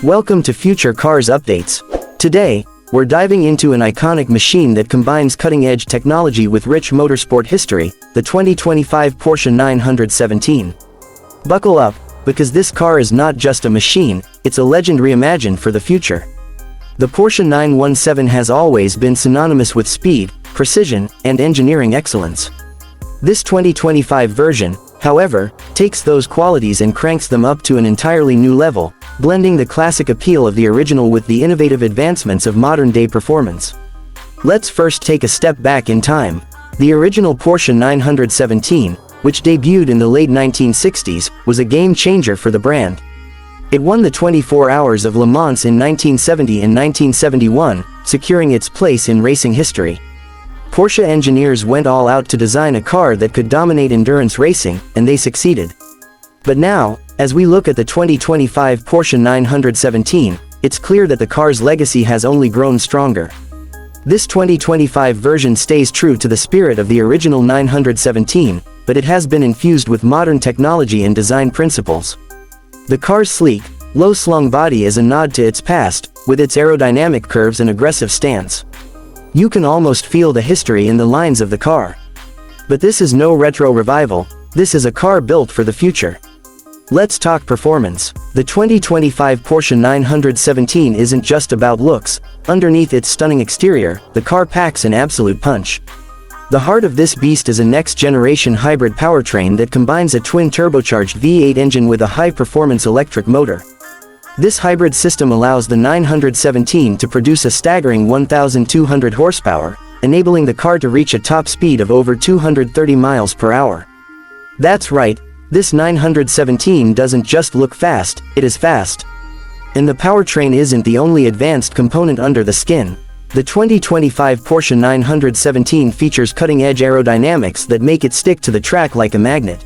Welcome to Future Cars Updates. Today, we're diving into an iconic machine that combines cutting-edge technology with rich motorsport history, the 2025 Porsche 917. Buckle up, because this car is not just a machine, it's a legend reimagined for the future. The Porsche 917 has always been synonymous with speed, precision, and engineering excellence. This 2025 version, however, takes those qualities and cranks them up to an entirely new level, blending the classic appeal of the original with the innovative advancements of modern-day performance. Let's first take a step back in time. The original Porsche 917, which debuted in the late 1960s, was a game-changer for the brand. It won the 24 Hours of Le Mans in 1970 and 1971, securing its place in racing history. Porsche engineers went all out to design a car that could dominate endurance racing, and they succeeded. But now, as we look at the 2025 Porsche 917, it's clear that the car's legacy has only grown stronger. This 2025 version stays true to the spirit of the original 917, but it has been infused with modern technology and design principles. The car's sleek, low-slung body is a nod to its past, with its aerodynamic curves and aggressive stance. You can almost feel the history in the lines of the car. But this is no retro revival, this is a car built for the future. Let's talk performance. The 2025 Porsche 917 isn't just about looks. Underneath its stunning exterior, the car packs an absolute punch. The heart of this beast is a next-generation hybrid powertrain that combines a twin-turbocharged V8 engine with a high-performance electric motor. This hybrid system allows the 917 to produce a staggering 1,200 horsepower, enabling the car to reach a top speed of over 230 miles per hour. That's right, this 917 doesn't just look fast, it is fast. And the powertrain isn't the only advanced component under the skin. The 2025 Porsche 917 features cutting-edge aerodynamics that make it stick to the track like a magnet.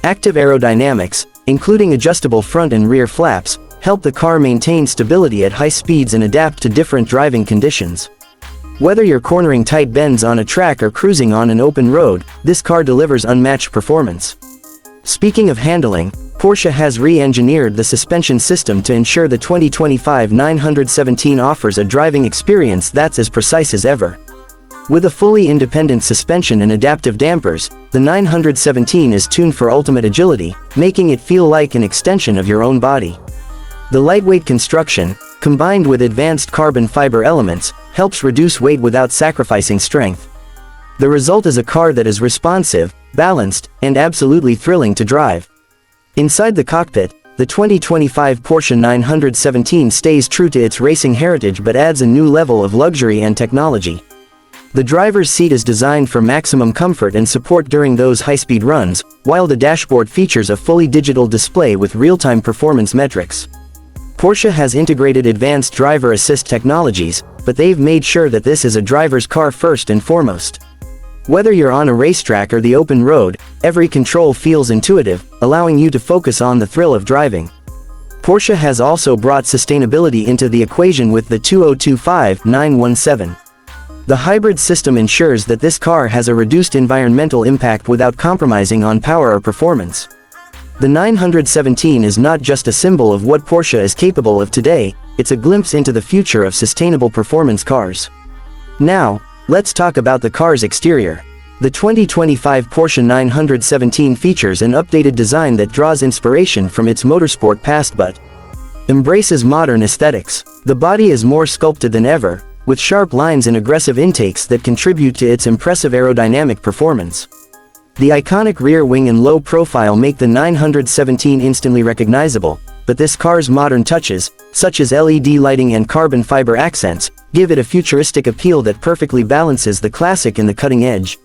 Active aerodynamics, including adjustable front and rear flaps, help the car maintain stability at high speeds and adapt to different driving conditions. Whether you're cornering tight bends on a track or cruising on an open road, this car delivers unmatched performance. Speaking of handling, Porsche has re-engineered the suspension system to ensure the 2025 917 offers a driving experience that's as precise as ever. With a fully independent suspension and adaptive dampers, the 917 is tuned for ultimate agility, making it feel like an extension of your own body. The lightweight construction, combined with advanced carbon fiber elements, helps reduce weight without sacrificing strength. The result is a car that is responsive, balanced, and absolutely thrilling to drive. Inside the cockpit, the 2025 Porsche 917 stays true to its racing heritage but adds a new level of luxury and technology. The driver's seat is designed for maximum comfort and support during those high-speed runs, while the dashboard features a fully digital display with real-time performance metrics. Porsche has integrated advanced driver assist technologies, but they've made sure that this is a driver's car first and foremost. Whether you're on a racetrack or the open road, every control feels intuitive, allowing you to focus on the thrill of driving. Porsche has also brought sustainability into the equation with the 2025 917. The hybrid system ensures that this car has a reduced environmental impact without compromising on power or performance. The 917 is not just a symbol of what Porsche is capable of today, it's a glimpse into the future of sustainable performance cars. Now, let's talk about the car's exterior. The 2025 Porsche 917 features an updated design that draws inspiration from its motorsport past but embraces modern aesthetics. The body is more sculpted than ever, with sharp lines and aggressive intakes that contribute to its impressive aerodynamic performance. The iconic rear wing and low profile make the 917 instantly recognizable, but this car's modern touches, such as LED lighting and carbon fiber accents, give it a futuristic appeal that perfectly balances the classic and the cutting edge.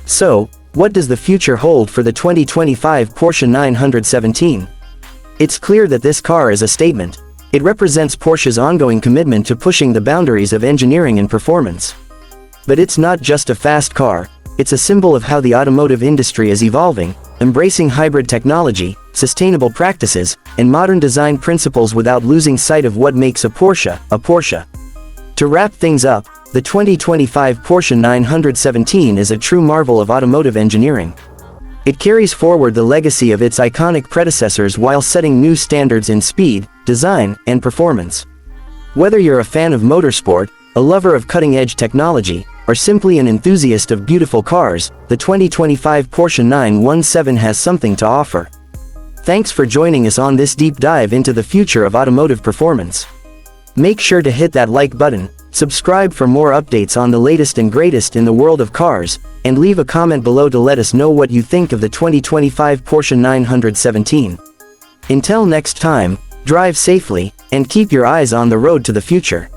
So, what does the future hold for the 2025 Porsche 917? It's clear that this car is a statement. It represents Porsche's ongoing commitment to pushing the boundaries of engineering and performance. But it's not just a fast car, it's a symbol of how the automotive industry is evolving, embracing hybrid technology, sustainable practices, and modern design principles without losing sight of what makes a Porsche, a Porsche. To wrap things up, the 2025 Porsche 917 is a true marvel of automotive engineering. It carries forward the legacy of its iconic predecessors while setting new standards in speed, design, and performance. Whether you're a fan of motorsport, a lover of cutting-edge technology, or simply an enthusiast of beautiful cars, the 2025 Porsche 917 has something to offer. Thanks for joining us on this deep dive into the future of automotive performance. Make sure to hit that like button, subscribe for more updates on the latest and greatest in the world of cars, and leave a comment below to let us know what you think of the 2025 Porsche 917. Until next time, drive safely, and keep your eyes on the road to the future.